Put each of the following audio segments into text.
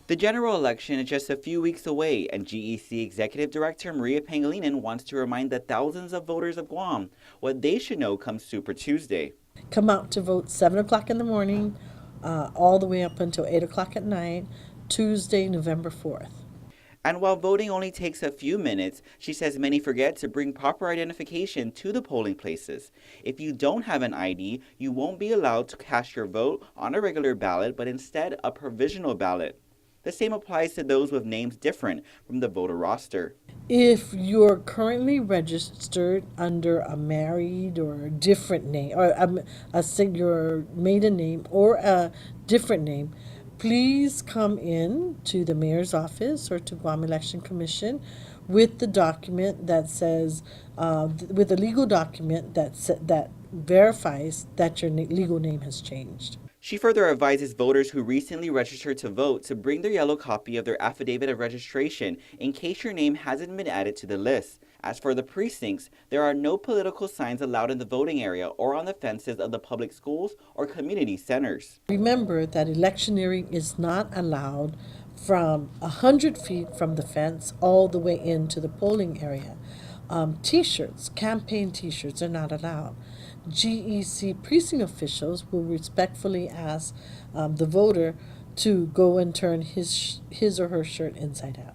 The general election is just a few weeks away, and GEC Executive Director Maria Pangilinan wants to remind the thousands of voters of Guam what they should know come Super Tuesday. Come out to vote 7 o'clock in the morning, all the way up until 8 o'clock at night, Tuesday, November 4th. And while voting only takes a few minutes, she says many forget to bring proper identification to the polling places. If you don't have an ID, you won't be allowed to cast your vote on a regular ballot, but instead a provisional ballot. The same applies to those with names different from the voter roster. If you're currently registered under a married or a different name, or your maiden name or a different name, please come in to the mayor's office or to Guam Election Commission with the document that says, with a legal document that verifies that your legal name has changed. She further advises voters who recently registered to vote to bring their yellow copy of their affidavit of registration in case your name hasn't been added to the list. As for the precincts, there are no political signs allowed in the voting area or on the fences of the public schools or community centers. Remember that electioneering is not allowed from 100 feet from the fence all the way into the polling area. T-shirts, campaign T-shirts are not allowed. GEC precinct officials will respectfully ask the voter to go and turn his or her shirt inside out.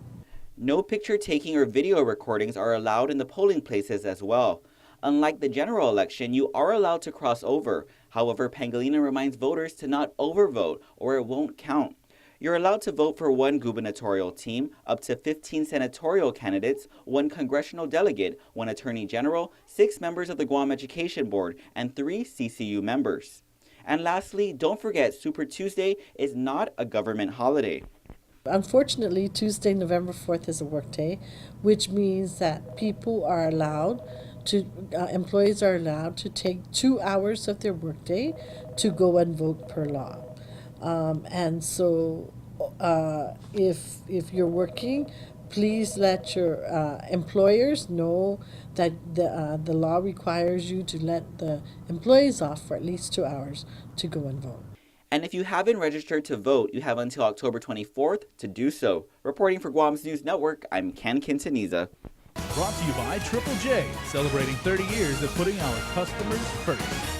No picture taking or video recordings are allowed in the polling places as well. Unlike the general election, you are allowed to cross over. However, Pangilinan reminds voters to not overvote or it won't count. You're allowed to vote for one gubernatorial team, up to 15 senatorial candidates, one congressional delegate, one attorney general, 6 members of the Guam Education Board, and 3 CCU members. And lastly, don't forget Super Tuesday is not a government holiday. Unfortunately, Tuesday, November 4th is a work day, which means that people are allowed to, employees are allowed to take 2 hours of their workday to go and vote per law. And so if you're working, please let your employers know that the law requires you to let the employees off for at least 2 hours to go and vote. And if you haven't registered to vote, you have until October 24th to do so. Reporting for Guam's News Network, I'm Ken Quintanilla. Brought to you by Triple J, celebrating 30 years of putting our customers first.